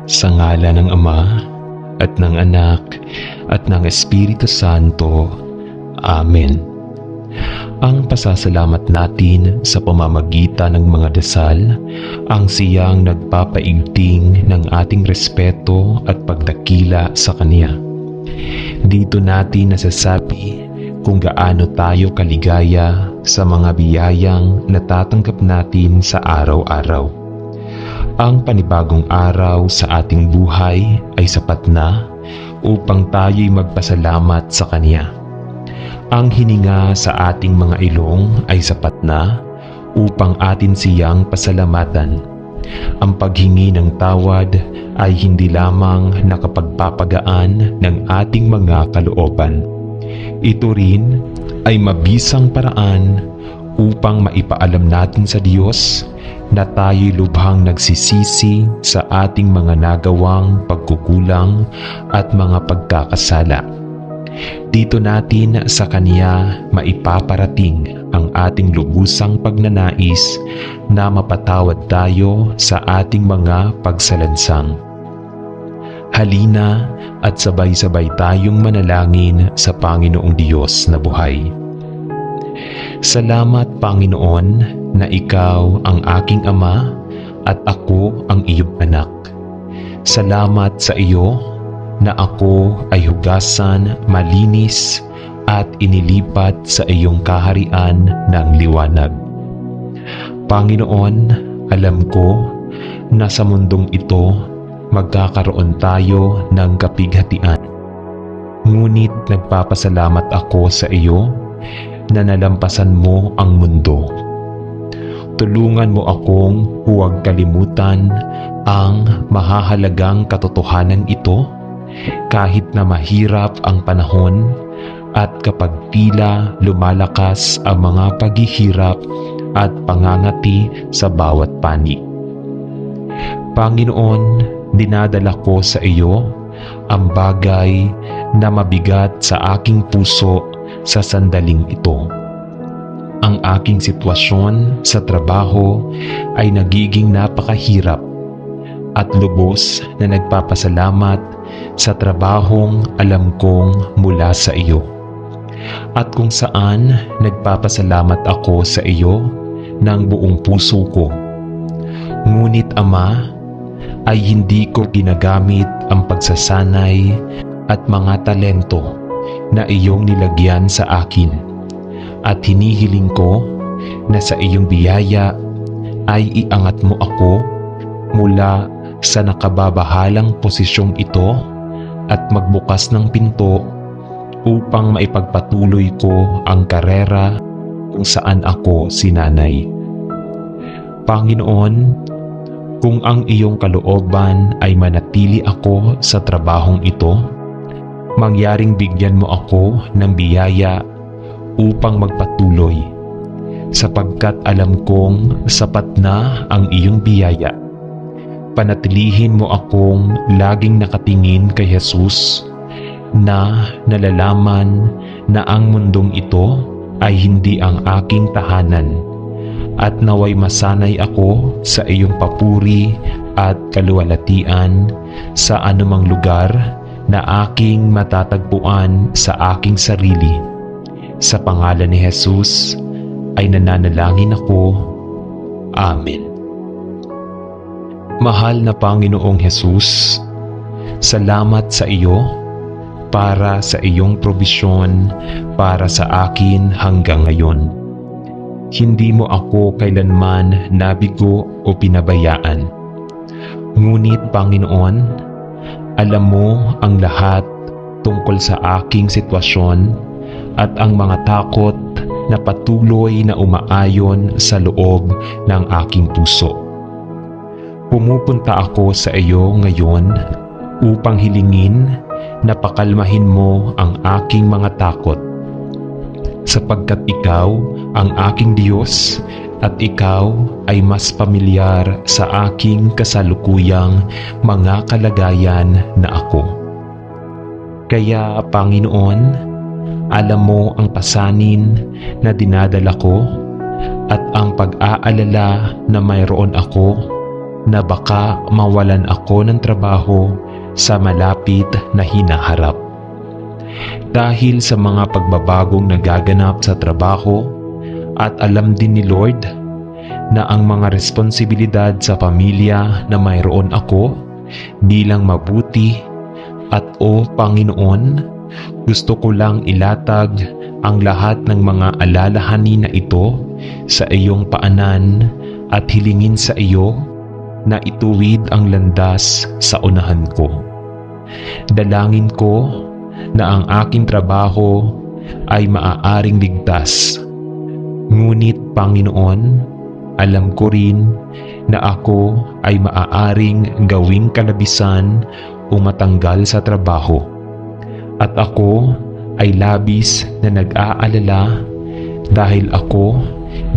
Sa ngala ng Ama, at ng Anak, at ng Espiritu Santo. Amen. Ang pasasalamat natin sa pamamagitan ng mga dasal, ang siyang nagpapaigting ng ating respeto at pagdakila sa Kanya. Dito natin nasasabi kung gaano tayo kaligaya sa mga biyayang natatanggap natin sa araw-araw. Ang panibagong araw sa ating buhay ay sapat na upang tayo'y magpasalamat sa Kanya. Ang hininga sa ating mga ilong ay sapat na upang atin siyang pasalamatan. Ang paghingi ng tawad ay hindi lamang nakapagpapagaan ng ating mga kalooban. Ito rin ay mabisang paraan upang maipaalam natin sa Diyos na tayo'y lubhang nagsisisi sa ating mga nagawang pagkukulang at mga pagkakasala. Dito natin sa Kanya maipaparating ang ating lubusang pagnanais na mapatawad tayo sa ating mga pagsalansang. Halina at sabay-sabay tayong manalangin sa Panginoong Diyos na buhay. Salamat, Panginoon, na Ikaw ang aking Ama at ako ang iyong anak. Salamat sa iyo na ako ay hugasan, malinis at inilipat sa iyong kaharian ng liwanag. Panginoon, alam ko na sa mundong ito magkakaroon tayo ng kapighatian. Ngunit nagpapasalamat ako sa iyo na nalampasan mo ang mundo. Tulungan mo akong huwag kalimutan ang mahahalagang katotohanan ito kahit na mahirap ang panahon at kapag tila lumalakas ang mga paghihirap at pangangati sa bawat panig. Panginoon, dinadala ko sa iyo ang bagay na mabigat sa aking puso sa sandaling ito. Ang aking sitwasyon sa trabaho ay nagiging napakahirap at lubos na nagpapasalamat sa trabahong alam kong mula sa iyo. At kung saan nagpapasalamat ako sa iyo ng buong puso ko. Ngunit Ama, ay hindi ko ginagamit ang pagsasanay at mga talento na iyong nilagyan sa akin. At hinihiling ko na sa iyong biyaya ay iangat mo ako mula sa nakababahalang posisyong ito at magbukas ng pinto upang maipagpatuloy ko ang karera kung saan ako sinanay. Panginoon, kung ang iyong kalooban ay manatili ako sa trabahong ito, mangyaring bigyan mo ako ng biyaya upang magpatuloy, sapagkat alam kong sapat na ang iyong biyaya. Panatilihin mo akong laging nakatingin kay Jesus na nalalaman na ang mundong ito ay hindi ang aking tahanan at naway masanay ako sa iyong papuri at kaluwalhatian sa anumang lugar na aking matatagpuan sa aking sarili. Sa pangalan ni Jesus ay nananalangin ako. Amen. Mahal na Panginoong Jesus, salamat sa iyo para sa iyong probisyon para sa akin hanggang ngayon. Hindi mo ako kailanman nabigo o pinabayaan. Ngunit Panginoon, alam mo ang lahat tungkol sa aking sitwasyon at ang mga takot na patuloy na umaayon sa loob ng aking puso. Pumupunta ako sa iyo ngayon upang hilingin na pakalmahin mo ang aking mga takot, sapagkat ikaw ang aking Diyos at ikaw ay mas pamilyar sa aking kasalukuyang mga kalagayan na ako. Kaya Panginoon, alam mo ang pasanin na dinadala ko at ang pag-aalala na mayroon ako na baka mawalan ako ng trabaho sa malapit na hinaharap. Dahil sa mga pagbabagong nagaganap sa trabaho at alam din ni Lord na ang mga responsibilidad sa pamilya na mayroon ako bilang mabuti at Panginoon, gusto ko lang ilatag ang lahat ng mga alalahanin na ito sa iyong paanan at hilingin sa iyo na ituwid ang landas sa unahan ko. Dalangin ko na ang aking trabaho ay maaaring ligtas. Ngunit Panginoon, alam ko rin na ako ay maaaring gawing kalabisan o matanggal sa trabaho. At ako ay labis na nag-aalala dahil ako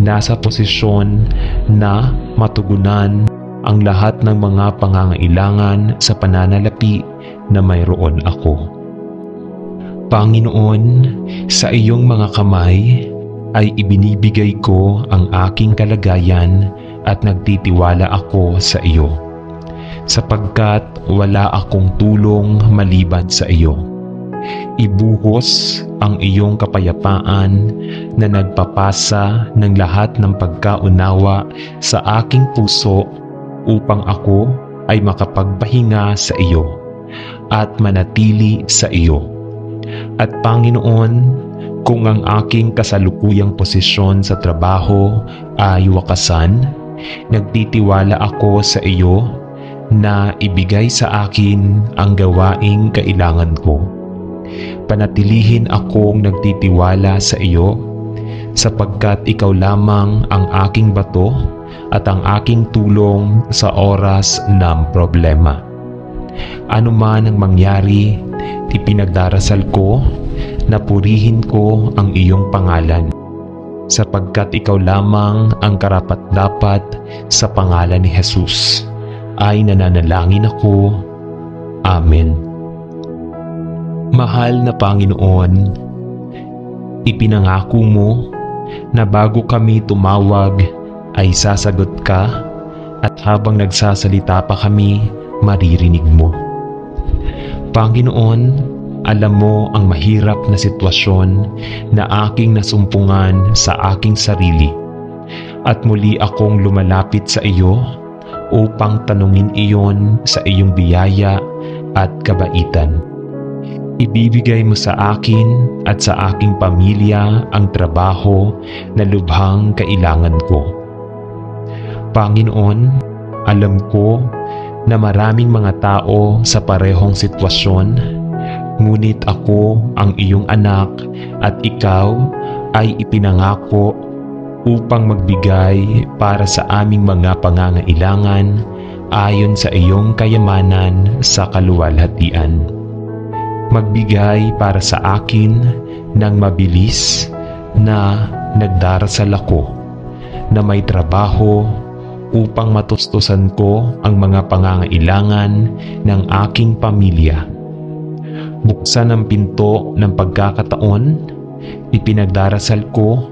nasa posisyon na matugunan ang lahat ng mga pangangailangan sa pananalapi na mayroon ako. Panginoon, sa iyong mga kamay ay ibinibigay ko ang aking kalagayan at nagtitiwala ako sa iyo, sapagkat wala akong tulong maliban sa iyo. Ibuhos ang iyong kapayapaan na nagpapasa ng lahat ng pagkaunawa sa aking puso upang ako ay makapagpahinga sa iyo at manatili sa iyo. At Panginoon, kung ang aking kasalukuyang posisyon sa trabaho ay wakasan, nagtitiwala ako sa iyo na ibigay sa akin ang gawaing kailangan ko. Panatilihin akong nagtitiwala sa iyo sapagkat ikaw lamang ang aking bato at ang aking tulong sa oras ng problema. Ano man ang mangyari, ipinagdarasal ko na purihin ko ang iyong pangalan, sapagkat ikaw lamang ang karapat-dapat. Sa pangalan ni Jesus ay nananalangin ako. Amen. Mahal na Panginoon, ipinangako mo na bago kami tumawag ay sasagot ka at habang nagsasalita pa kami, maririnig mo. Panginoon, alam mo ang mahirap na sitwasyon na aking nasumpungan sa aking sarili at muli akong lumalapit sa iyo upang tanungin iyon sa iyong biyaya at kabaitan. Ibibigay mo sa akin at sa aking pamilya ang trabaho na lubhang kailangan ko. Panginoon, alam ko na maraming mga tao sa parehong sitwasyon, ngunit ako ang iyong anak at ikaw ay ipinangako upang magbigay para sa aming mga pangangailangan ayon sa iyong kayamanan sa kaluwalhatian. Magbigay para sa akin ng mabilis na nagdarasal ako na may trabaho upang matustusan ko ang mga pangangailangan ng aking pamilya. Buksan ang pinto ng pagkakataon, ipinagdarasal ko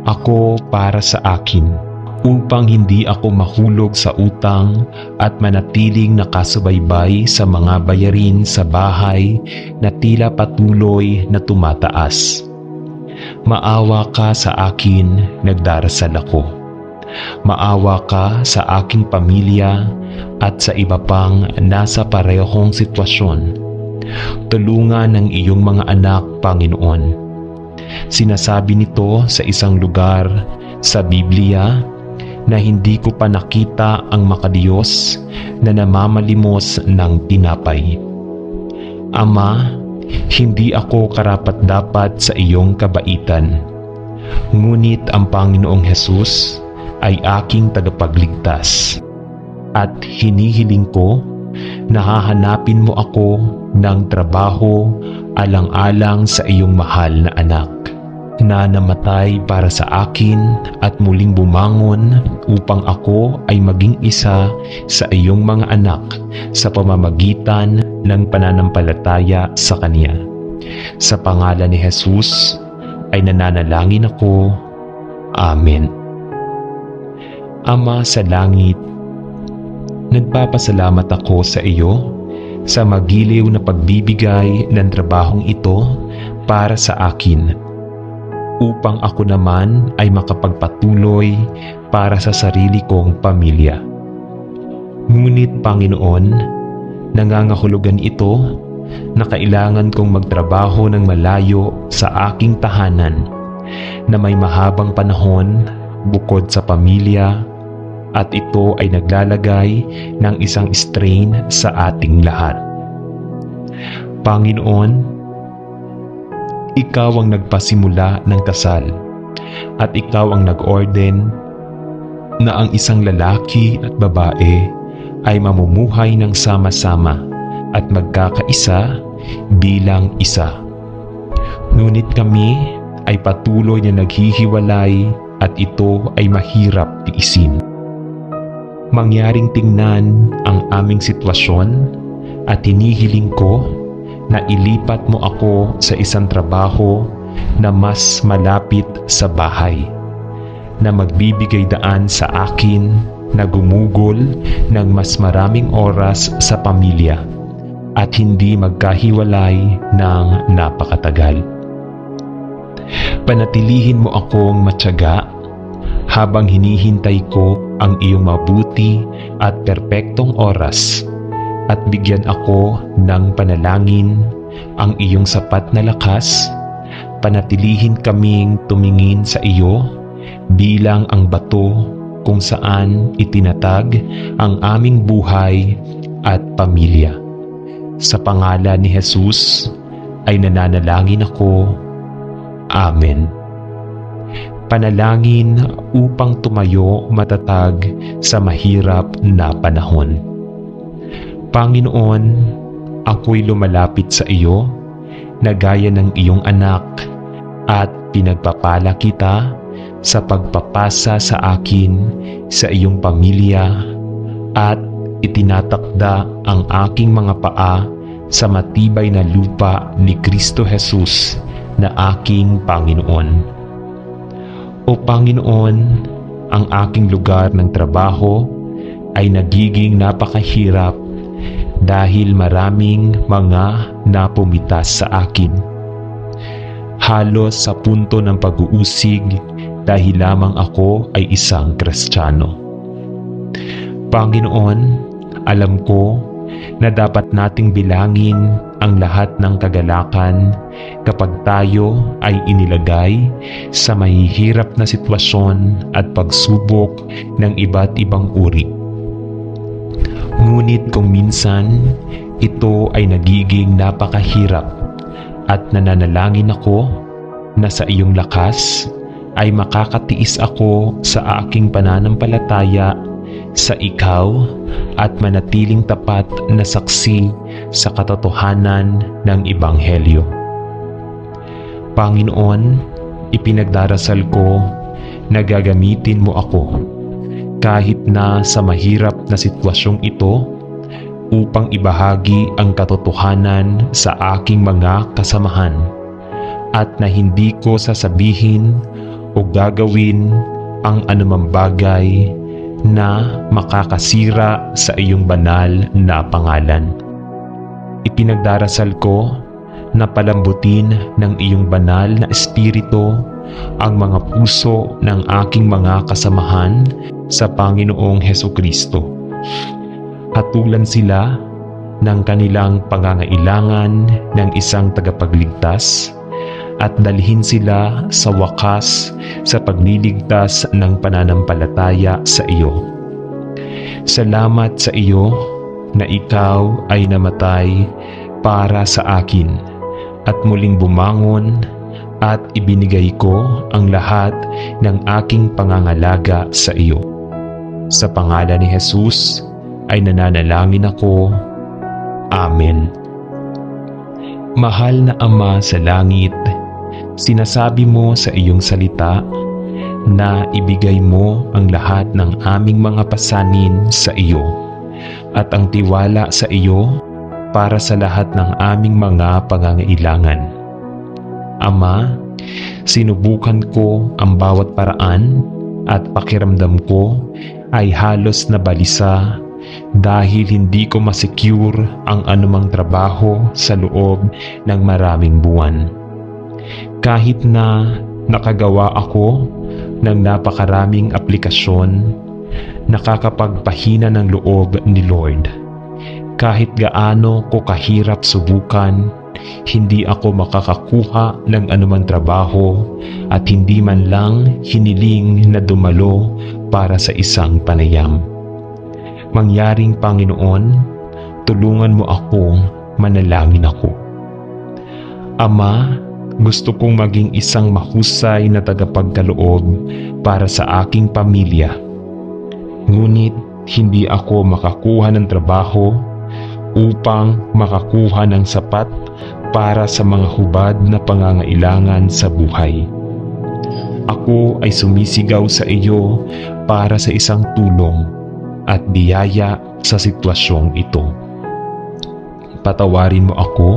ako para sa akin upang hindi ako mahulog sa utang at manatiling nakasubaybay sa mga bayarin sa bahay na tila patuloy na tumataas. Maawa ka sa akin, nagdarasal ako. Maawa ka sa aking pamilya at sa iba pang nasa parehong sitwasyon. Tulungan ng iyong mga anak, Panginoon. Sinasabi nito sa isang lugar sa Biblia na hindi ko pa nakita ang makadiyos na namamalimos ng tinapay. Ama, hindi ako karapat-dapat sa iyong kabaitan. Ngunit ang Panginoong Hesus ay aking tagapagligtas. At hinihiling ko na hahanapin mo ako ng trabaho alang-alang sa iyong mahal na anak na namatay para sa akin at muling bumangon upang ako ay maging isa sa iyong mga anak sa pamamagitan ng pananampalataya sa Kanya. Sa pangalan ni Jesus ay nananalangin ako. Amen. Ama sa langit, Nagpapasalamat ako sa iyo sa magiliw na pagbibigay ng trabahong ito para sa akin, upang ako naman ay makapagpatuloy para sa sarili kong pamilya. Ngunit Panginoon, nangangahulugan ito na kailangan kong magtrabaho ng malayo sa aking tahanan na may mahabang panahon bukod sa pamilya, at ito ay naglalagay ng isang strain sa ating lahat. Panginoon, Ikaw ang nagpasimula ng kasal at Ikaw ang nag-orden na ang isang lalaki at babae ay mamumuhay ng sama-sama at magkakaisa bilang isa. Ngunit kami ay patuloy na naghihiwalay at ito ay mahirap tiisin. Mangyaring tingnan ang aming sitwasyon at hinihiling ko na ilipat mo ako sa isang trabaho na mas malapit sa bahay, na magbibigay daan sa akin na gumugol ng mas maraming oras sa pamilya at hindi magkahiwalay ng napakatagal. Panatilihin mo akong matyaga habang hinihintay ko ang iyong mabuti at perpektong oras, at bigyan ako ng panalangin ang iyong sapat na lakas. Panatilihin kaming tumingin sa iyo bilang ang bato kung saan itinatag ang aming buhay at pamilya. Sa pangalan ni Jesus ay nananalangin ako. Amen. Panalangin upang tumayo matatag sa mahirap na panahon. Panginoon, ako'y lumalapit sa iyo na gaya ng iyong anak at pinagpapala kita sa pagpapasa sa akin sa iyong pamilya, at itinatakda ang aking mga paa sa matibay na lupa ni Kristo Jesus na aking Panginoon. O Panginoon, ang aking lugar ng trabaho ay nagiging napakahirap dahil maraming mga napumitas sa akin. Halos sa punto ng pag-uusig dahil lamang ako ay isang Kristiyano. Panginoon, alam ko na dapat nating bilangin ang lahat ng kagalakan kapag tayo ay inilagay sa mahihirap na sitwasyon at pagsubok ng iba't ibang uri. Ngunit kung minsan ito ay nagiging napakahirap, at nananalangin ako na sa iyong lakas ay makakatiis ako sa aking pananampalataya sa ikaw at manatiling tapat na saksi sa katotohanan ng Ebanghelyo. Panginoon, ipinagdarasal ko na gagamitin mo ako kahit na sa mahirap na sitwasyong ito upang ibahagi ang katotohanan sa aking mga kasamahan, at na hindi ko sasabihin o gagawin ang anumang bagay na makakasira sa iyong banal na pangalan. Ipinagdarasal ko na palambutin ng iyong banal na espiritu ang mga puso ng aking mga kasamahan sa Panginoong Hesukristo. Hatulan sila ng kanilang pangangailangan ng isang tagapagligtas, at dalhin sila sa wakas sa pagliligtas ng pananampalataya sa iyo. Salamat sa iyo na ikaw ay namatay para sa akin at muling bumangon, at ibinigay ko ang lahat ng aking pangangalaga sa iyo. Sa pangalan ni Jesus ay nananalangin ako. Amen. Mahal na Ama sa langit, sinasabi mo sa iyong salita na ibigay mo ang lahat ng aming mga pasanin sa iyo at ang tiwala sa iyo para sa lahat ng aming mga pangangailangan. Ama, sinubukan ko ang bawat paraan at pakiramdam ko ay halos nabalisa dahil hindi ko masecure ang anumang trabaho sa loob ng maraming buwan. Kahit na nakagawa ako ng napakaraming aplikasyon, nakakapagpahina ng loob ni Lord. Kahit gaano ko kahirap subukan, hindi ako makakakuha ng anumang trabaho at hindi man lang hiniling na dumalo para sa isang panayam. Mangyaring Panginoon, tulungan mo ako, manalangin ako. Ama, gusto kong maging isang mahusay na tagapagkaloob para sa aking pamilya. Ngunit hindi ako makakuha ng trabaho upang makakuha ng sapat para sa mga hubad na pangangailangan sa buhay. Ako ay sumisigaw sa iyo para sa isang tulong at biyaya sa sitwasyong ito. Patawarin mo ako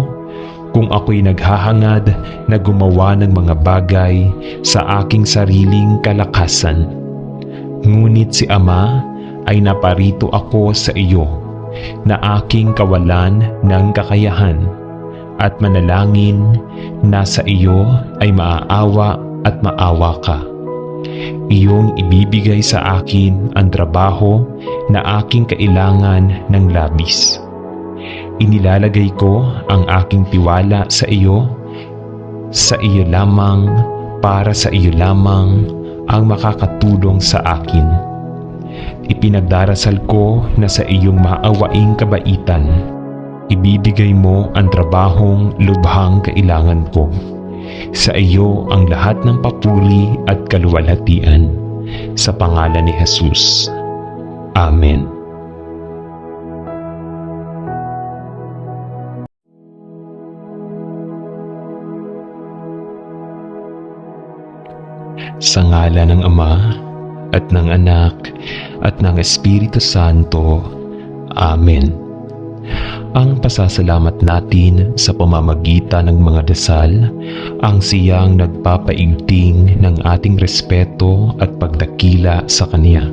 kung ako'y naghahangad na gumawa ng mga bagay sa aking sariling kalakasan. Ngunit si Ama ay naparito ako sa iyo na aking kawalan ng kakayahan at manalangin na sa iyo ay maaawa at maawa ka. Iyong ibibigay sa akin ang trabaho na aking kailangan ng labis. Inilalagay ko ang aking tiwala sa iyo lamang, para sa iyo lamang ang makakatulong sa akin. Ipinagdarasal ko na sa iyong maawaing kabaitan, ibibigay mo ang trabahong lubhang kailangan ko. Sa iyo ang lahat ng papuri at kaluwalhatian. Sa pangalan ni Jesus. Amen. Sa ngalan ng Ama at ng Anak at ng Espiritu Santo. Amen. Ang pasasalamat natin sa pamamagitan ng mga dasal, ang siyang nagpapaigting ng ating respeto at pagdakila sa Kanya.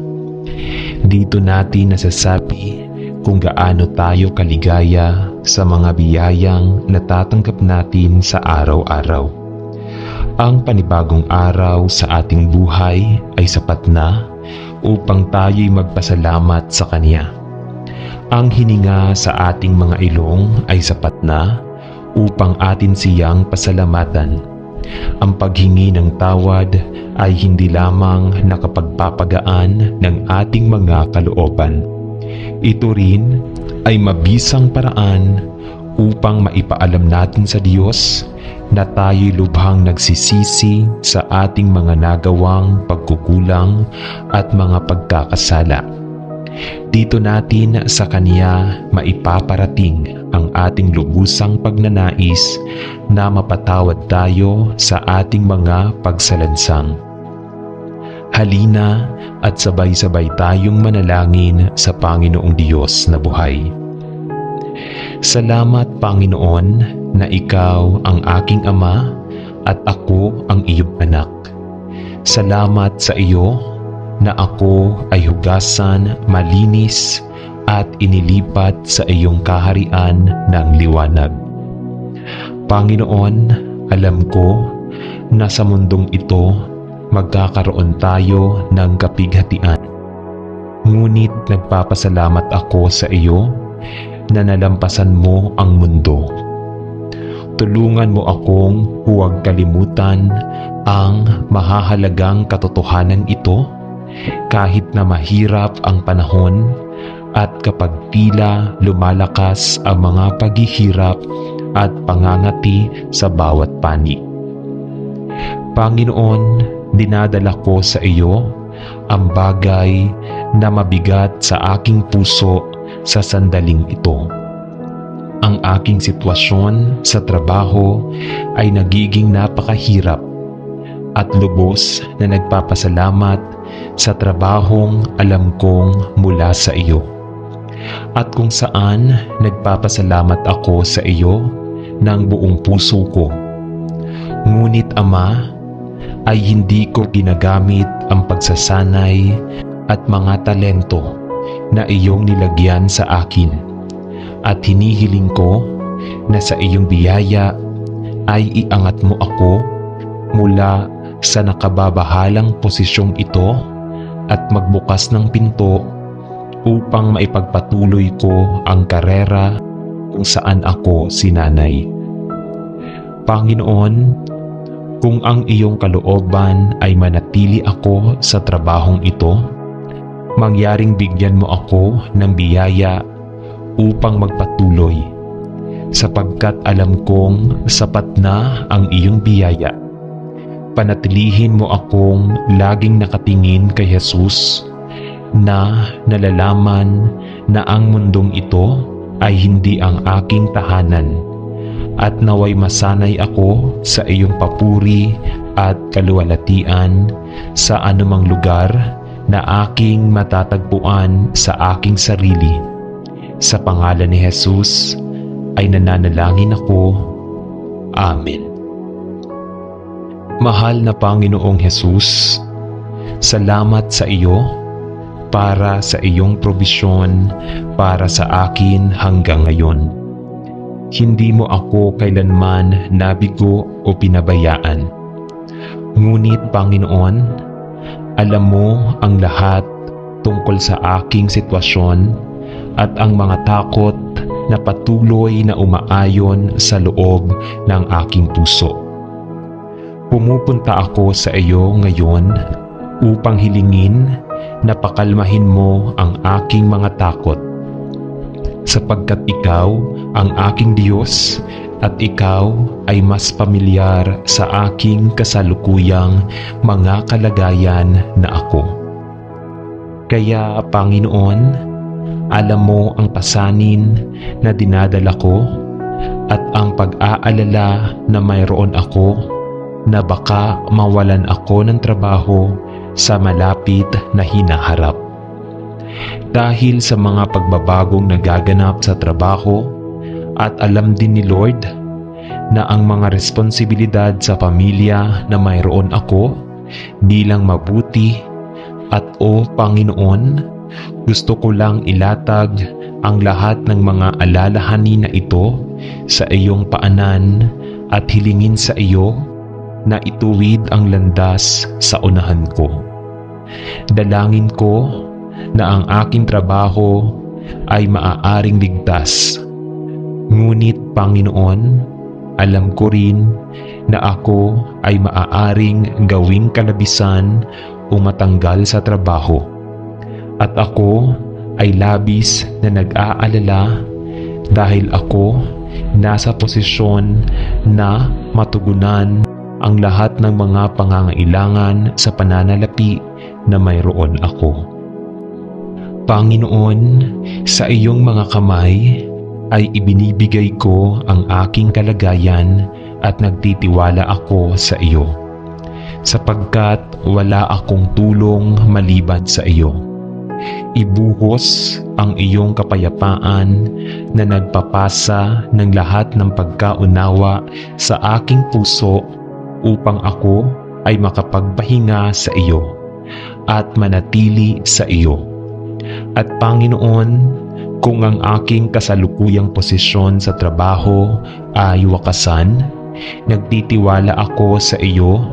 Dito natin nasasabi kung gaano tayo kaligaya sa mga biyayang natatanggap natin sa araw-araw. Ang panibagong araw sa ating buhay ay sapat na upang tayo'y magpasalamat sa Kanya. Ang hininga sa ating mga ilong ay sapat na upang atin siyang pasalamatan. Ang paghingi ng tawad ay hindi lamang nakapagpapagaan ng ating mga kalooban. Ito rin ay mabisang paraan upang maipaalam natin sa Diyos na tayo'y lubhang nagsisisi sa ating mga nagawang pagkukulang at mga pagkakasala. Dito natin sa Kanya maipaparating ang ating lubusang pagnanais na mapatawad tayo sa ating mga pagsalansang. Halina at sabay-sabay tayong manalangin sa Panginoong Diyos na buhay. Salamat, Panginoon, na Ikaw ang aking Ama at ako ang iyong anak. Salamat sa iyo na ako ay hugasan, malinis at inilipat sa iyong kaharian ng liwanag. Panginoon, alam ko na sa mundong ito magkakaroon tayo ng kapighatian. Ngunit nagpapasalamat ako sa iyo na nalampasan mo ang mundo. Tulungan mo akong huwag kalimutan ang mahahalagang katotohanan ito kahit na mahirap ang panahon at kapag tila lumalakas ang mga paghihirap at pangangati sa bawat panig. Panginoon, dinadala ko sa iyo ang bagay na mabigat sa aking puso sa sandaling ito. Ang aking sitwasyon sa trabaho ay nagiging napakahirap at lubos na nagpapasalamat sa trabahong alam kong mula sa iyo. At kung saan nagpapasalamat ako sa iyo ng buong puso ko. Ngunit Ama, ay hindi ko ginagamit ang pagsasanay at mga talento na iyong nilagyan sa akin. At hinihiling ko na sa iyong biyaya ay iangat mo ako mula sa nakababahalang posisyong ito at magbukas ng pinto upang maipagpatuloy ko ang karera kung saan ako sinanay. Panginoon, kung ang iyong kalooban ay manatili ako sa trabahong ito, mangyaring bigyan mo ako ng biyaya upang magpatuloy, sapagkat alam kong sapat na ang iyong biyaya. Panatilihin mo akong laging nakatingin kay Jesus na nalalaman na ang mundong ito ay hindi ang aking tahanan, at naway masanay ako sa iyong papuri at kaluwalhatian sa anumang lugar na aking matatagpuan sa aking sarili. Sa pangalan ni Jesus ay nananalangin ako. Amen. Mahal na Panginoong Jesus, salamat sa iyo para sa iyong probisyon para sa akin hanggang ngayon. Hindi mo ako kailanman nabigo o pinabayaan. Ngunit Panginoon, alam mo ang lahat tungkol sa aking sitwasyon at ang mga takot na patuloy na umaayon sa loob ng aking puso. Pumupunta ako sa iyo ngayon upang hilingin na pakalmahin mo ang aking mga takot, sapagkat ikaw ang aking Diyos at ikaw ay mas pamilyar sa aking kasalukuyang mga kalagayan na ako. Kaya Panginoon, alam mo ang pasanin na dinadala ko at ang pag-aalala na mayroon ako na baka mawalan ako ng trabaho sa malapit na hinaharap. Dahil sa mga pagbabagong nagaganap sa trabaho at alam din ni Lord na ang mga responsibilidad sa pamilya na mayroon ako bilang mabuti at Panginoon, gusto ko lang ilatag ang lahat ng mga alalahanin na ito sa iyong paanan at hilingin sa iyo na ituwid ang landas sa unahan ko. Dalangin ko na ang aking trabaho ay maaaring ligtas. Ngunit Panginoon, alam ko rin na ako ay maaaring gawing kalabisan o matanggal sa trabaho. At ako ay labis na nag-aalala dahil ako nasa posisyon na matugunan ang lahat ng mga pangangailangan sa pananalapi na mayroon ako. Panginoon, sa iyong mga kamay ay ibinibigay ko ang aking kalagayan at nagtitiwala ako sa iyo, sapagkat wala akong tulong maliban sa iyo. Ibuhos ang iyong kapayapaan na nagpapasa ng lahat ng pagkaunawa sa aking puso upang ako ay makapagpahinga sa iyo at manatili sa iyo. At Panginoon, kung ang aking kasalukuyang posisyon sa trabaho ay wakasan, nagtitiwala ako sa iyo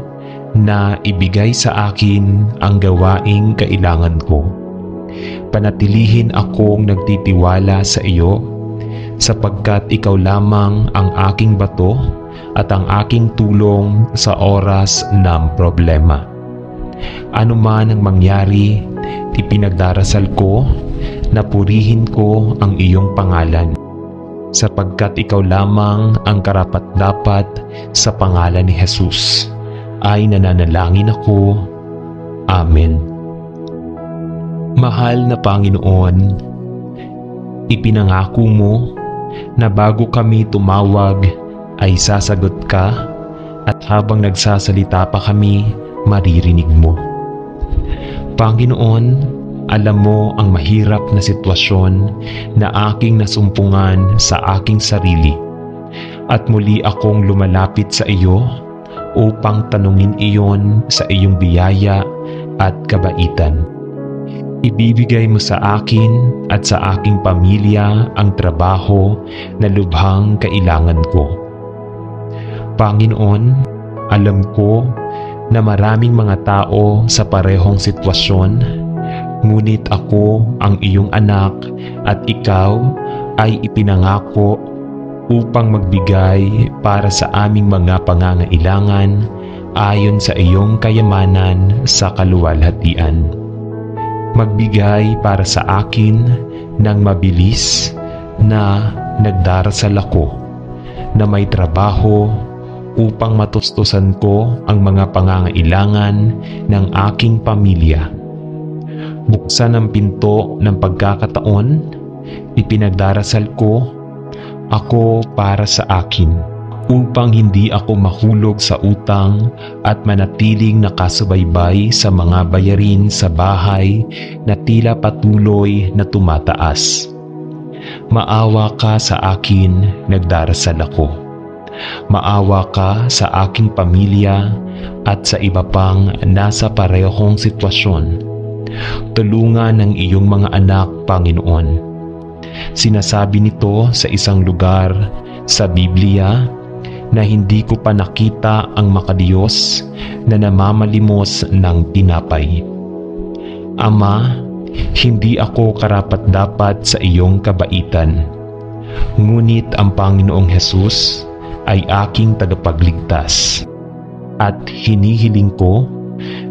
na ibigay sa akin ang gawaing kailangan ko. Panatilihin akong nagtitiwala sa iyo, sapagkat ikaw lamang ang aking bato at ang aking tulong sa oras ng problema. Ano man ang mangyari, ipinagdarasal ko na purihin ko ang iyong pangalan, sapagkat ikaw lamang ang karapat-dapat. Sa pangalan ni Jesus ay nananalangin ako. Amen. Mahal na Panginoon, ipinangako mo na bago kami tumawag ay sasagot ka, at habang nagsasalita pa kami, maririnig mo. Panginoon, alam mo ang mahirap na sitwasyon na aking nasumpungan sa aking sarili, at muli akong lumalapit sa iyo upang tanungin iyon sa iyong biyaya at kabaitan. Ibibigay mo sa akin at sa aking pamilya ang trabaho na lubhang kailangan ko. Panginoon, alam ko na maraming mga tao sa parehong sitwasyon, ngunit ako ang iyong anak at ikaw ay ipinangako upang magbigay para sa aming mga pangangailangan ayon sa iyong kayamanan sa kaluwalhatian. Magbigay para sa akin ng mabilis na nagdarasal ako na may trabaho upang matustusan ko ang mga pangangailangan ng aking pamilya. Buksan ang pinto ng pagkakataon, ipinagdarasal ko ako para sa akin upang hindi ako mahulog sa utang at manatiling nakasubaybay sa mga bayarin sa bahay na tila patuloy na tumataas. Maawa ka sa akin, nagdarasal ako. Maawa ka sa aking pamilya at sa iba pang nasa parehong sitwasyon. Tulungan ng iyong mga anak, Panginoon. Sinasabi nito sa isang lugar sa Biblia na hindi ko pa nakita ang makadiyos na namamalimos ng tinapay. Ama, hindi ako karapat-dapat sa iyong kabaitan, ngunit ang Panginoong Hesus ay aking tagapagligtas. At hinihiling ko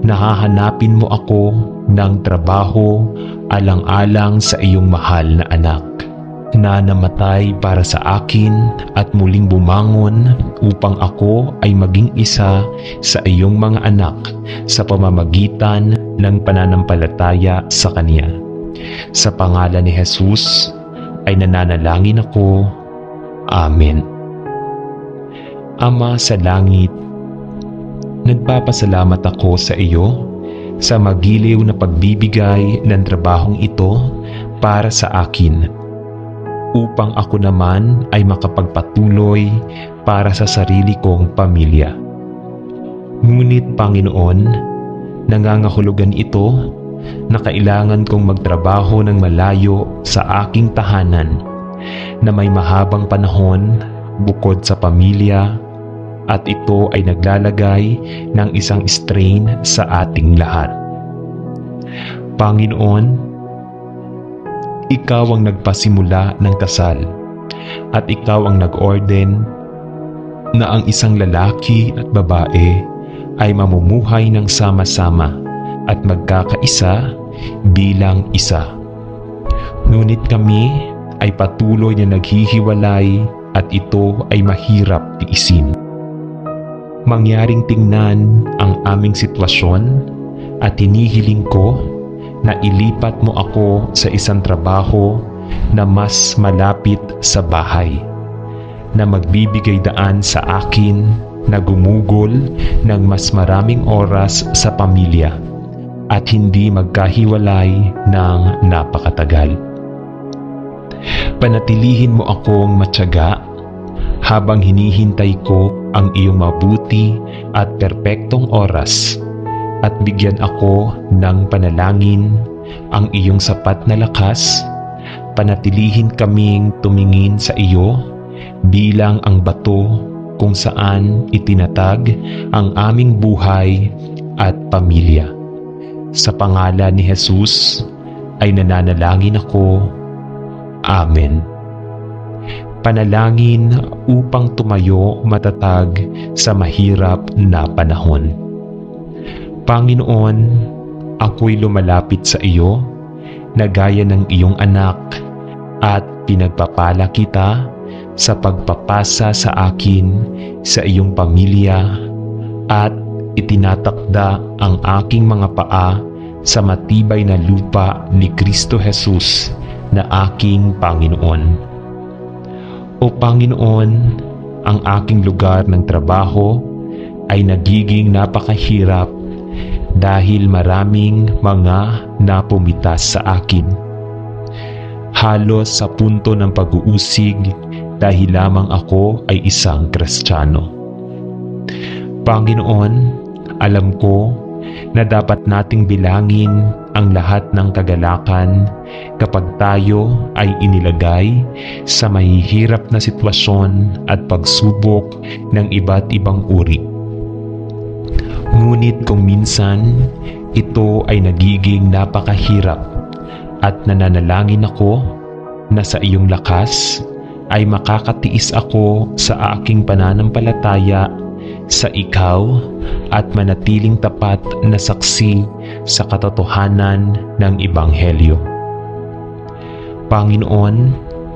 na hahanapin mo ako ng trabaho alang-alang sa iyong mahal na anak, na namatay para sa akin at muling bumangon upang ako ay maging isa sa iyong mga anak sa pamamagitan ng pananampalataya sa Kanya. Sa pangalan ni Jesus ay nananalangin ako. Amen. Ama sa langit, nagpapasalamat ako sa iyo sa magiliw na pagbibigay ng trabahong ito para sa akin, upang ako naman ay makapagpatuloy para sa sarili kong pamilya. Ngunit Panginoon, nangangahulugan ito na kailangan kong magtrabaho ng malayo sa aking tahanan na may mahabang panahon bukod sa pamilya, at ito ay naglalagay ng isang strain sa ating lahat. Panginoon, ikaw ang nagpasimula ng kasal at ikaw ang nag-orden na ang isang lalaki at babae ay mamumuhay ng sama-sama at magkakaisa bilang isa. Ngunit kami ay patuloy na naghihiwalay at ito ay mahirap tiisin. Mangyaring tingnan ang aming sitwasyon at hinihiling ko na ilipat mo ako sa isang trabaho na mas malapit sa bahay, na magbibigay daan sa akin na gumugol ng mas maraming oras sa pamilya at hindi magkahiwalay ng napakatagal. Panatilihin mo akong matyaga habang hinihintay ko ang iyong mabuti at perpektong oras, at bigyan ako ng panalangin ang iyong sapat na lakas. Panatilihin kaming tumingin sa iyo bilang ang bato kung saan itinatag ang aming buhay at pamilya. Sa pangalan ni Jesus ay nananalangin ako. Amen. Panalangin upang tumayo matatag sa mahirap na panahon. Panginoon, ako'y lumalapit sa iyo na gaya ng iyong anak at pinagpapala kita sa pagpapasa sa akin sa iyong pamilya, at itinatakda ang aking mga paa sa matibay na lupa ni Kristo Jesus na aking Panginoon. O Panginoon, ang aking lugar ng trabaho ay nagiging napakahirap dahil maraming mga napumitas sa akin. Halos sa punto ng pag-uusig dahil lamang ako ay isang Kristiyano. Panginoon, alam ko na dapat nating bilangin ang lahat ng kagalakan kapag tayo ay inilagay sa mahihirap na sitwasyon at pagsubok ng iba't ibang uri. Ngunit kung minsan ito ay nagiging napakahirap at nananalangin ako na sa iyong lakas ay makakatiis ako sa aking pananampalataya sa ikaw at manatiling tapat na saksi sa katotohanan ng Ebanghelyo. Panginoon,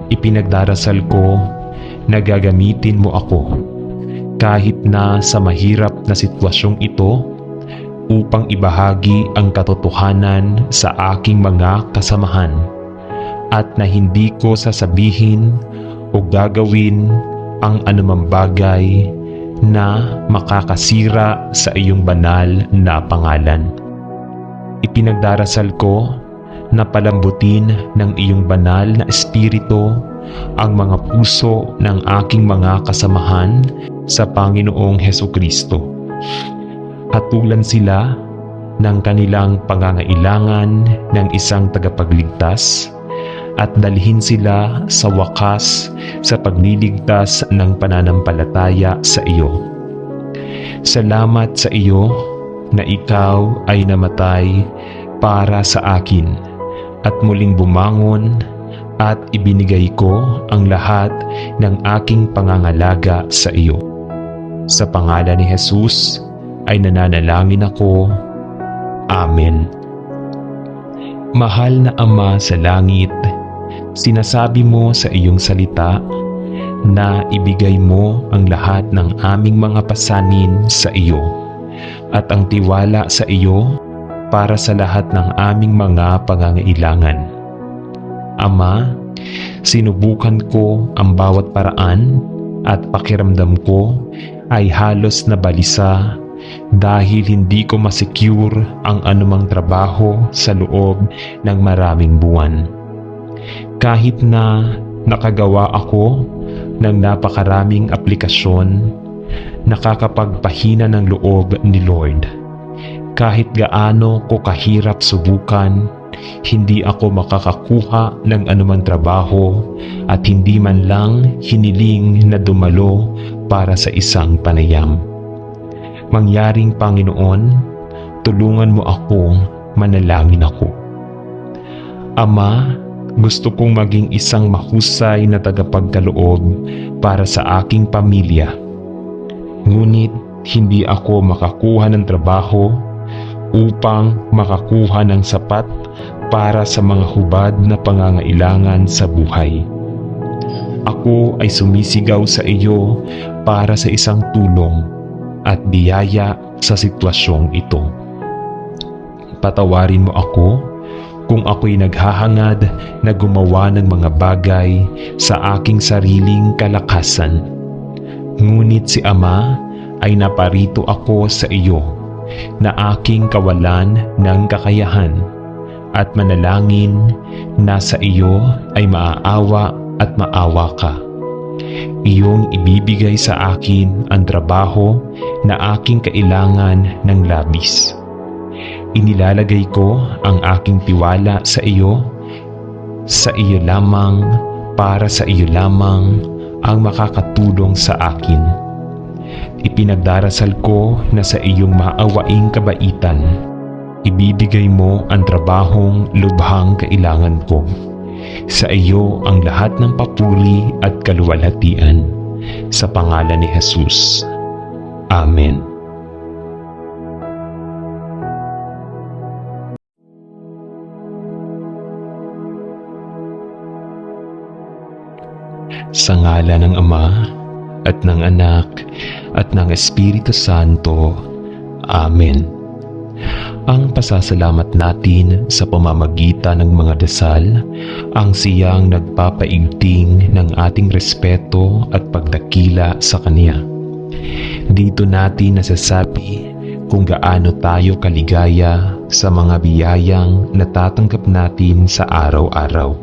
ipinagdarasal ko na gagamitin mo ako kahit na sa mahirap na sitwasyong ito upang ibahagi ang katotohanan sa aking mga kasamahan at na hindi ko sasabihin o gagawin ang anumang bagay na makakasira sa iyong banal na pangalan. Ipinagdarasal ko na palambutin ng iyong banal na espiritu ang mga puso ng aking mga kasamahan sa Panginoong Hesukristo. Hatulan sila ng kanilang pangangailangan ng isang tagapagligtas at dalhin sila sa wakas sa pagliligtas ng pananampalataya sa iyo. Salamat sa iyo na ikaw ay namatay para sa akin at muling bumangon at ibinigay ko ang lahat ng aking pangangalaga sa iyo. Sa pangalan ni Jesus ay nananalangin ako. Amen. Mahal na Ama sa langit, sinasabi mo sa iyong salita na ibigay mo ang lahat ng aming mga pasanin sa iyo at ang tiwala sa iyo para sa lahat ng aming mga pangangailangan. Ama, sinubukan ko ang bawat paraan at pakiramdam ko ay halos na balisa dahil hindi ko masecure ang anumang trabaho sa loob ng maraming buwan. Kahit na nakagawa ako ng napakaraming aplikasyon, nakakapagpahina ng loob ni Lord. Kahit gaano ko kahirap subukan, hindi ako makakakuha ng anumang trabaho at hindi man lang hiniling na dumalo para sa isang panayam. Mangyaring Panginoon, tulungan mo ako, manalangin ako. Ama, gusto kong maging isang mahusay na tagapagkaloob para sa aking pamilya. Ngunit hindi ako makakuha ng trabaho upang makakuha ng sapat para sa mga hubad na pangangailangan sa buhay. Ako ay sumisigaw sa iyo para sa isang tulong at biyaya sa sitwasyong ito. Patawarin mo ako kung ako'y naghahangad na gumawa ng mga bagay sa aking sariling kalakasan. Ngunit si Ama ay naparito ako sa iyo na aking kawalan ng kakayahan at manalangin na sa iyo ay maaawa at maawa ka. Iyong ibibigay sa akin ang trabaho na aking kailangan ng labis. Inilalagay ko ang aking tiwala sa iyo lamang, para sa iyo lamang ang makakatulong sa akin. Ipinagdarasal ko na sa iyong maawaing kabaitan, ibibigay mo ang trabahong lubhang kailangan ko. Sa iyo ang lahat ng papuri at kaluwalhatian. Sa pangalan ni Jesus. Amen. Sa ngalan ng Ama at ng Anak at ng Espiritu Santo. Amen. Ang pasasalamat natin sa pamamagitan ng mga dasal ang siyang nagpapaigting ng ating respeto at pagdakila sa Kanya. Dito natin nasasabi kung gaano tayo kaligaya sa mga biyayang natatanggap natin sa araw-araw.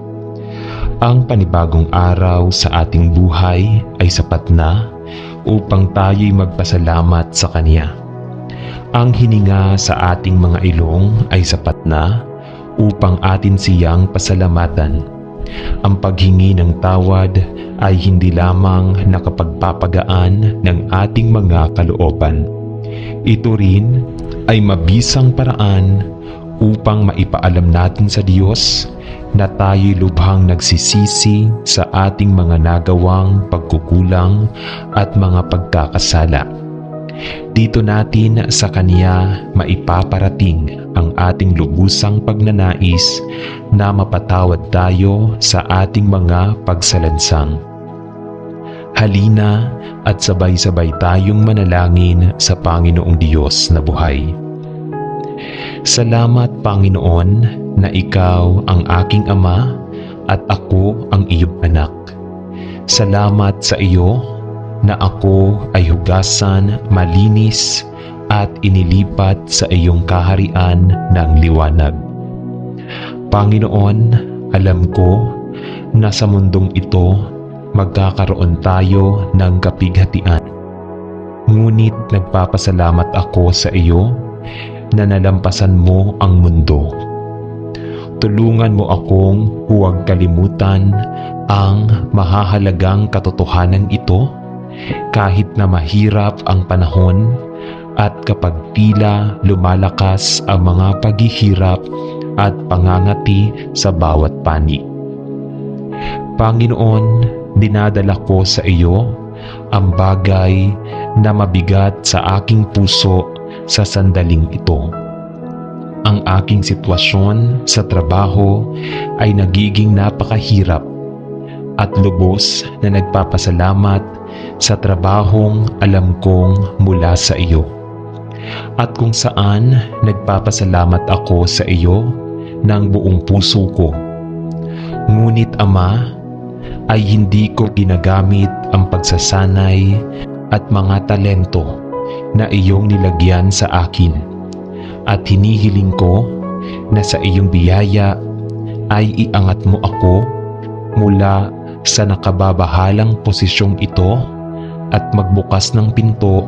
Ang panibagong araw sa ating buhay ay sapat na upang tayo'y magpasalamat sa Kanya. Ang hininga sa ating mga ilong ay sapat na upang atin siyang pasalamatan. Ang paghingi ng tawad ay hindi lamang nakapagpapagaan ng ating mga kalooban. Ito rin ay mabisang paraan upang maipaalam natin sa Diyos na tayo'y lubhang nagsisisi sa ating mga nagawang pagkukulang at mga pagkakasala. Dito natin sa Kanya maipaparating ang ating lubusang pagnanais na mapatawad tayo sa ating mga pagsalansang. Halina at sabay-sabay tayong manalangin sa Panginoong Diyos na buhay. Salamat, Panginoon, na Ikaw ang aking Ama at ako ang iyong anak. Salamat sa iyo na ako ay hugasan, malinis at inilipat sa iyong kaharian ng liwanag. Panginoon, alam ko na sa mundong ito magkakaroon tayo ng kapighatian. Ngunit nagpapasalamat ako sa iyo na nalampasan mo ang mundo. Tulungan mo akong huwag kalimutan ang mahahalagang katotohanan ito kahit na mahirap ang panahon at kapag tila lumalakas ang mga paghihirap at pangangati sa bawat panig. Panginoon, dinadala ko sa iyo ang bagay na mabigat sa aking puso sa sandaling ito. Ang aking sitwasyon sa trabaho ay nagiging napakahirap at lubos na nagpapasalamat sa trabahong alam kong mula sa iyo. At kung saan nagpapasalamat ako sa iyo ng buong puso ko. Ngunit Ama, ay hindi ko ginagamit ang pagsasanay at mga talento na iyong nilagyan sa akin. At hinihiling ko na sa iyong biyaya ay iangat mo ako mula sa nakababahalang posisyong ito at magbukas ng pinto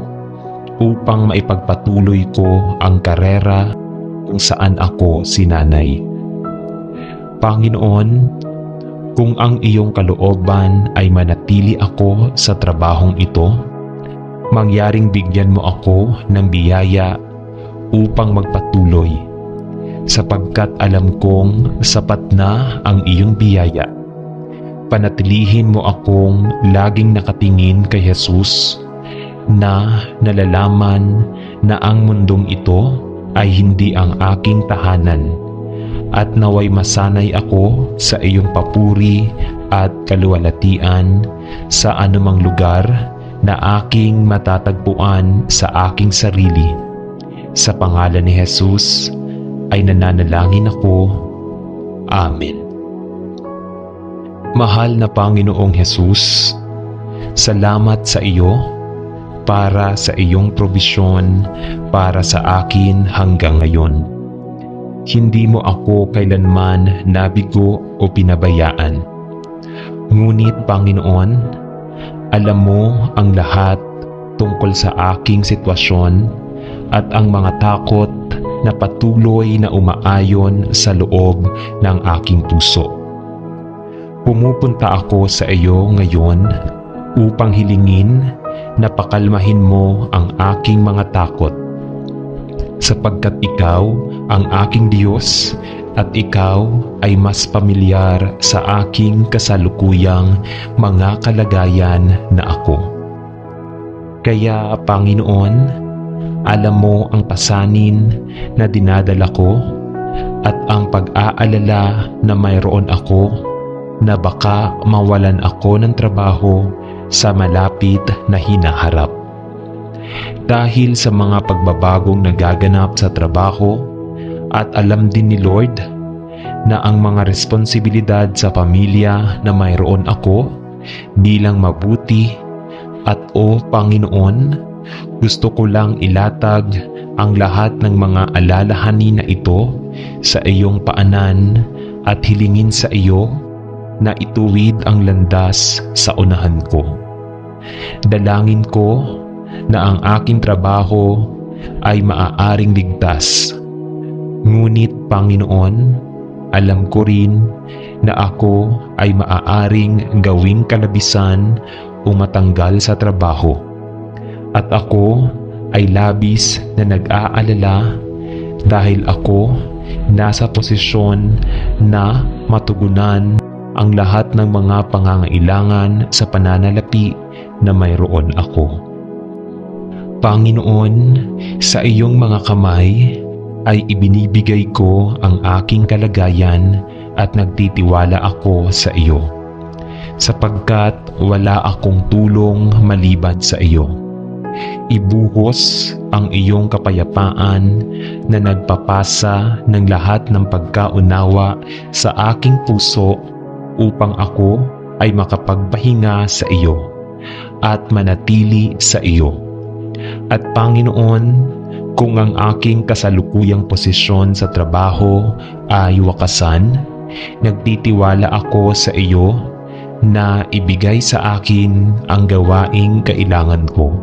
upang maipagpatuloy ko ang karera kung saan ako sinanay. Panginoon, kung ang iyong kalooban ay manatili ako sa trabahong ito, mangyaring bigyan mo ako ng biyaya upang magpatuloy, sapagkat alam kong sapat na ang iyong biyaya. Panatilihin mo akong laging nakatingin kay Jesus na nalalaman na ang mundong ito ay hindi ang aking tahanan at naway masanay ako sa iyong papuri at kaluwalhatian sa anumang lugar na aking matatagpuan sa aking sarili. Sa pangalan ni Jesus ay nananalangin ako. Amen. Mahal na Panginoong Jesus, salamat sa iyo para sa iyong probisyon para sa akin hanggang ngayon. Hindi mo ako kailanman nabigo o pinabayaan. Ngunit Panginoon, alam mo ang lahat tungkol sa aking sitwasyon at ang mga takot na patuloy na umaayon sa loob ng aking puso. Pumupunta ako sa iyo ngayon upang hilingin na pakalmahin mo ang aking mga takot, sapagkat ikaw ang aking Diyos at ikaw ay mas pamilyar sa aking kasalukuyang mga kalagayan na ako. Kaya Panginoon, alam mo ang pasanin na dinadala ko at ang pag-aalala na mayroon ako na baka mawalan ako ng trabaho sa malapit na hinaharap. Dahil sa mga pagbabagong nagaganap sa trabaho at alam din ni Lord na ang mga responsibilidad sa pamilya na mayroon ako bilang mabuti at Panginoon, gusto ko lang ilatag ang lahat ng mga alalahanin na ito sa iyong paanan at hilingin sa iyo na ituwid ang landas sa unahan ko. Dalangin ko na ang aking trabaho ay maaaring ligtas. Ngunit Panginoon, alam ko rin na ako ay maaaring gawing kalabisan o matanggal sa trabaho. At ako ay labis na nag-aalala dahil ako nasa posisyon na matugunan ang lahat ng mga pangangailangan sa pananalapi na mayroon ako. Panginoon, sa iyong mga kamay ay ibinibigay ko ang aking kalagayan at nagtitiwala ako sa iyo, sapagkat wala akong tulong maliban sa iyo. Ibuhos ang iyong kapayapaan na nagpapasa ng lahat ng pagkaunawa sa aking puso upang ako ay makapagpahinga sa iyo at manatili sa iyo. At Panginoon, kung ang aking kasalukuyang posisyon sa trabaho ay wakasan, nagtitiwala ako sa iyo na ibigay sa akin ang gawaing kailangan ko.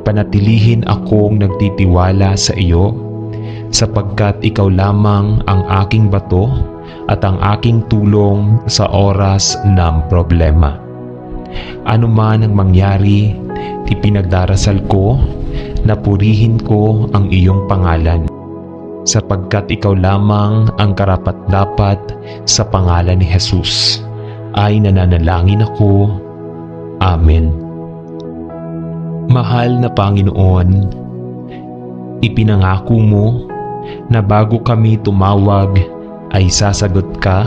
Panatilihin akong nagtitiwala sa iyo, sapagkat ikaw lamang ang aking bato at ang aking tulong sa oras ng problema. Ano man ang mangyari, ipinagdarasal ko na purihin ko ang iyong pangalan, sapagkat ikaw lamang ang karapat-dapat. Sa pangalan ni Jesus ay nananalangin ako. Amen. Mahal na Panginoon, ipinangako mo na bago kami tumawag ay sasagot ka,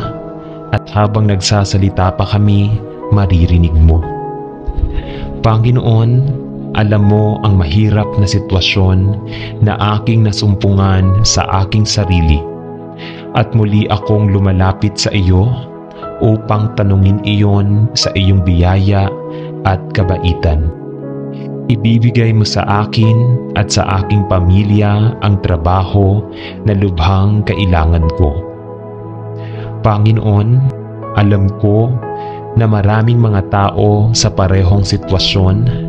at habang nagsasalita pa kami, maririnig mo. Panginoon, alam mo ang mahirap na sitwasyon na aking nasumpungan sa aking sarili, at muli akong lumalapit sa iyo upang tanungin iyon sa iyong biyaya at kabaitan. Ibibigay mo sa akin at sa aking pamilya ang trabaho na lubhang kailangan ko. Panginoon, alam ko na maraming mga tao sa parehong sitwasyon,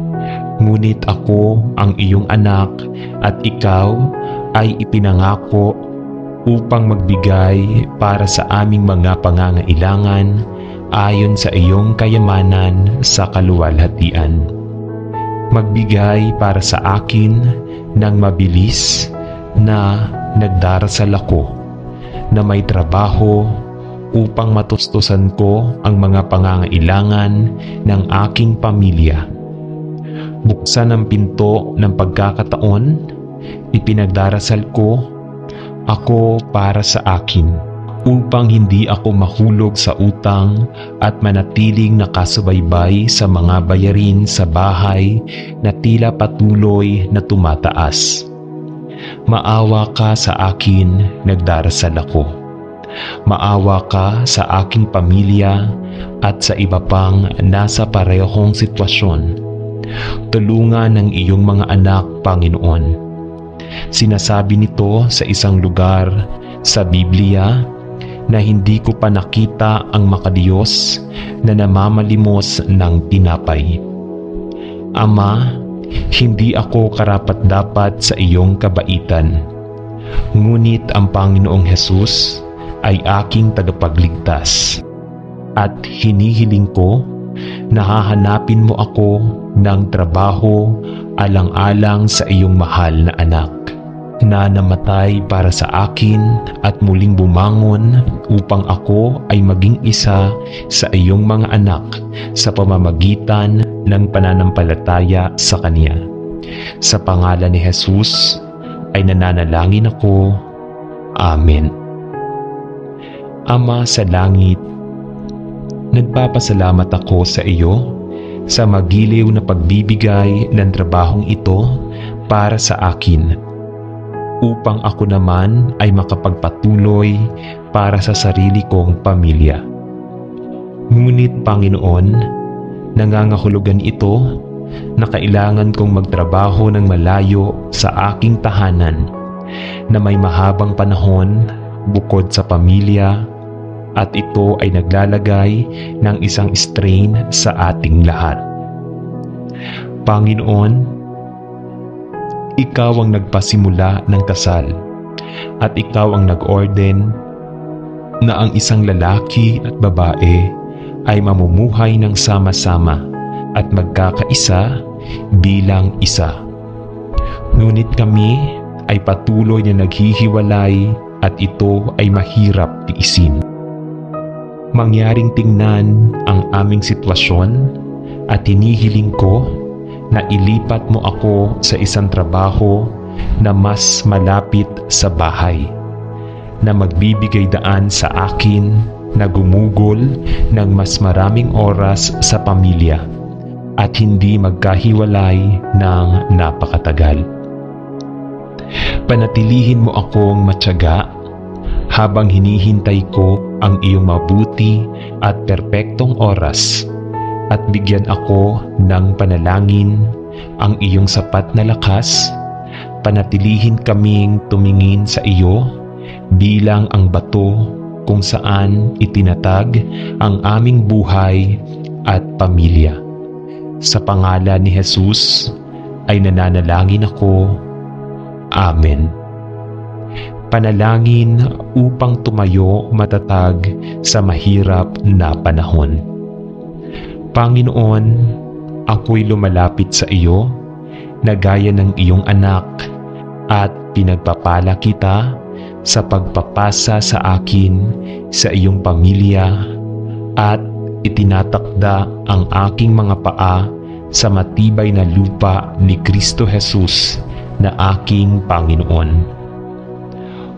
ngunit ako ang iyong anak at ikaw ay ipinangako upang magbigay para sa aming mga pangangailangan ayon sa iyong kayamanan sa kaluwalhatian. Magbigay para sa akin ng mabilis na nagdarasal ako na may trabaho upang matustusan ko ang mga pangangailangan ng aking pamilya. Buksan ang pinto ng pagkakataon, ipinagdarasal ko ako para sa akin, upang hindi ako mahulog sa utang at manatiling nakasubaybay sa mga bayarin sa bahay na tila patuloy na tumataas. Maawa ka sa akin, nagdarasal ako. Maawa ka sa aking pamilya at sa iba pang nasa parehong sitwasyon. Tulungan ng iyong mga anak, Panginoon. Sinasabi nito sa isang lugar sa Biblia na hindi ko pa nakita ang makadiyos na namamalimos ng tinapay. Ama, hindi ako karapat-dapat sa iyong kabaitan, ngunit ang Panginoong Hesus ay aking tagapagligtas, at hinihiling ko na hahanapin mo ako ng trabaho alang-alang sa iyong mahal na anak, na namatay para sa akin at muling bumangon upang ako ay maging isa sa iyong mga anak sa pamamagitan ng pananampalataya sa Kanya. Sa pangalan ni Jesus ay nananalangin ako. Amen. Ama sa langit, nagpapasalamat ako sa iyo sa magiliw na pagbibigay ng trabahong ito para sa akin, upang ako naman ay makapagpatuloy para sa sarili kong pamilya. Ngunit Panginoon, nangangahulugan ito na kailangan kong magtrabaho ng malayo sa aking tahanan na may mahabang panahon bukod sa pamilya, at ito ay naglalagay ng isang strain sa ating lahat. Panginoon, ikaw ang nagpasimula ng kasal, at ikaw ang nag-orden na ang isang lalaki at babae ay mamumuhay ng sama-sama at magkakaisa bilang isa. Ngunit kami ay patuloy na naghihiwalay at ito ay mahirap tiisin. Mangyaring tingnan ang aming sitwasyon at hinihiling ko na ilipat mo ako sa isang trabaho na mas malapit sa bahay, na magbibigay daan sa akin na gumugol ng mas maraming oras sa pamilya at hindi magkahiwalay ng napakatagal. Panatilihin mo akong matyaga habang hinihintay ko ang iyong mabuti at perpektong oras, at bigyan ako ng panalangin ang iyong sapat na lakas. Panatilihin kaming tumingin sa iyo bilang ang bato kung saan itinatag ang aming buhay at pamilya. Sa pangalan ni Jesus ay nananalangin ako. Amen. Panalangin upang tumayo matatag sa mahirap na panahon. Panginoon, ako'y lumalapit sa iyo na gaya ng iyong anak at pinagpapala kita sa pagpapasa sa akin sa iyong pamilya at itinatakda ang aking mga paa sa matibay na lupa ni Kristo Jesus na aking Panginoon.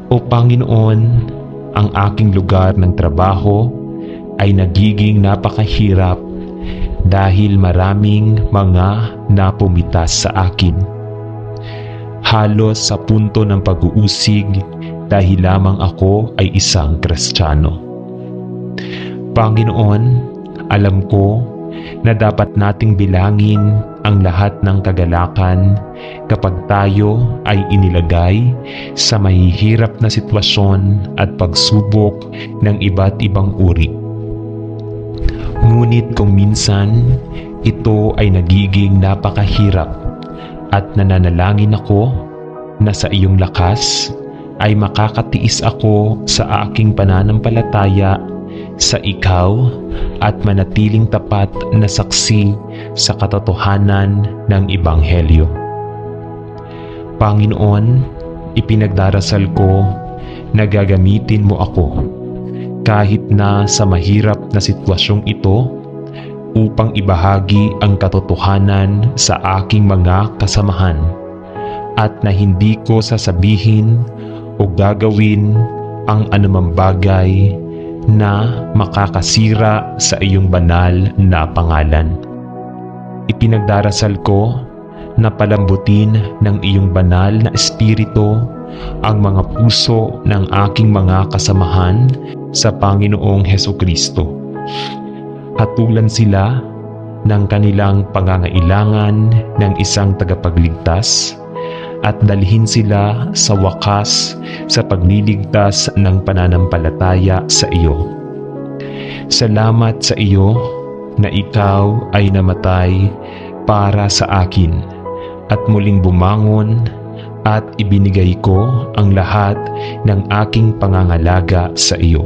O Panginoon, ang aking lugar ng trabaho ay nagiging napakahirap dahil maraming mga napumitas sa akin. Halos sa punto ng pag-uusig dahil lamang ako ay isang Kristiyano. Panginoon, alam ko na dapat nating bilangin ang lahat ng kagalakan kapag tayo ay inilagay sa mahihirap na sitwasyon at pagsubok ng iba't ibang uri. Ngunit kung minsan ito ay nagiging napakahirap at nananalangin ako na sa iyong lakas ay makakatiis ako sa aking pananampalataya sa ikaw at manatiling tapat na saksi sa katotohanan ng Ebanghelyo. Panginoon, ipinagdarasal ko na gagamitin mo ako kahit na sa mahirap na sitwasyong ito upang ibahagi ang katotohanan sa aking mga kasamahan at na hindi ko sasabihin o gagawin ang anumang bagay na makakasira sa iyong banal na pangalan. Ipinagdarasal ko na palambutin ng iyong banal na espiritu ang mga puso ng aking mga kasamahan sa Panginoong Hesukristo. Hatulan sila ng kanilang pangangailangan ng isang tagapagligtas at dalhin sila sa wakas sa pagliligtas ng pananampalataya sa iyo. Salamat sa iyo na ikaw ay namatay para sa akin at muling bumangon at ibinigay ko ang lahat ng aking pangangalaga sa iyo.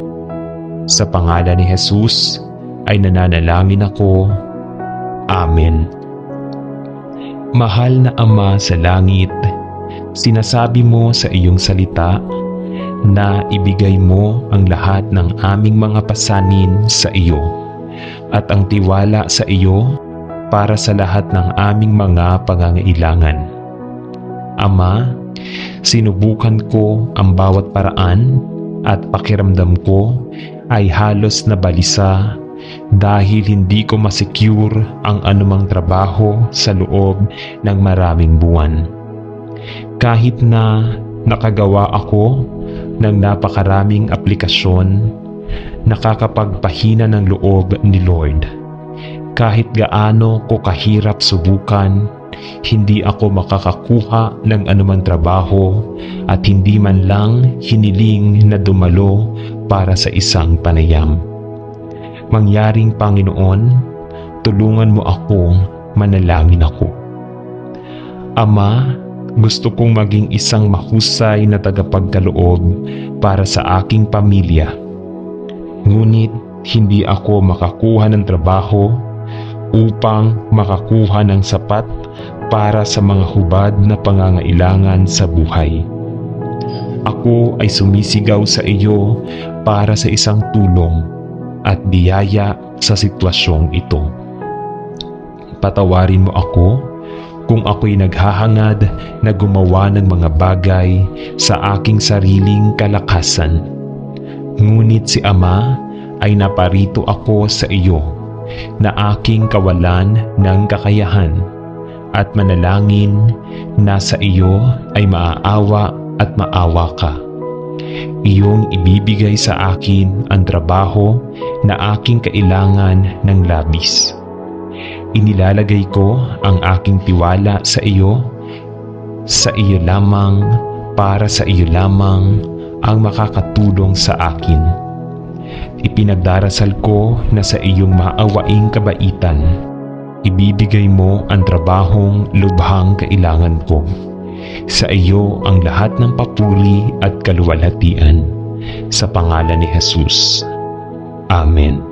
Sa pangalan ni Jesus ay nananalangin ako. Amen. Mahal na Ama sa langit, sinasabi mo sa iyong salita na ibigay mo ang lahat ng aming mga pasanin sa iyo at ang tiwala sa iyo para sa lahat ng aming mga pangangailangan. Ama, sinubukan ko ang bawat paraan at pakiramdam ko ay halos nabalisa dahil hindi ko masecure ang anumang trabaho sa loob ng maraming buwan. Kahit na nakagawa ako ng napakaraming aplikasyon, nakakapagpahina ng loob ni Lord. Kahit gaano ko kahirap subukan, hindi ako makakakuha ng anumang trabaho at hindi man lang hiniling na dumalo para sa isang panayam. Mangyaring Panginoon, tulungan mo ako, manalangin ako. Ama, gusto kong maging isang mahusay na tagapagkaloob para sa aking pamilya Ngunit hindi ako makakuha ng trabaho upang makakuha ng sapat para sa mga hubad na pangangailangan sa buhay. Ako ay sumisigaw sa iyo para sa isang tulong at biyaya sa sitwasyong ito. Patawarin mo ako kung ako'y naghahangad na gumawa ng mga bagay sa aking sariling kalakasan. Ngunit si Ama ay naparito ako sa iyo na aking kawalan ng kakayahan at manalangin na sa iyo ay maaawa at maawa ka. Iyong ibibigay sa akin ang trabaho na aking kailangan ng labis. Inilalagay ko ang aking tiwala sa iyo lamang, para sa iyo lamang ang makakatulong sa akin. Ipinagdarasal ko na sa iyong maawaing kabaitan, ibibigay mo ang trabahong lubhang kailangan ko. Sa iyo ang lahat ng papuri at kaluwalhatian. Sa pangalan ni Jesus. Amen.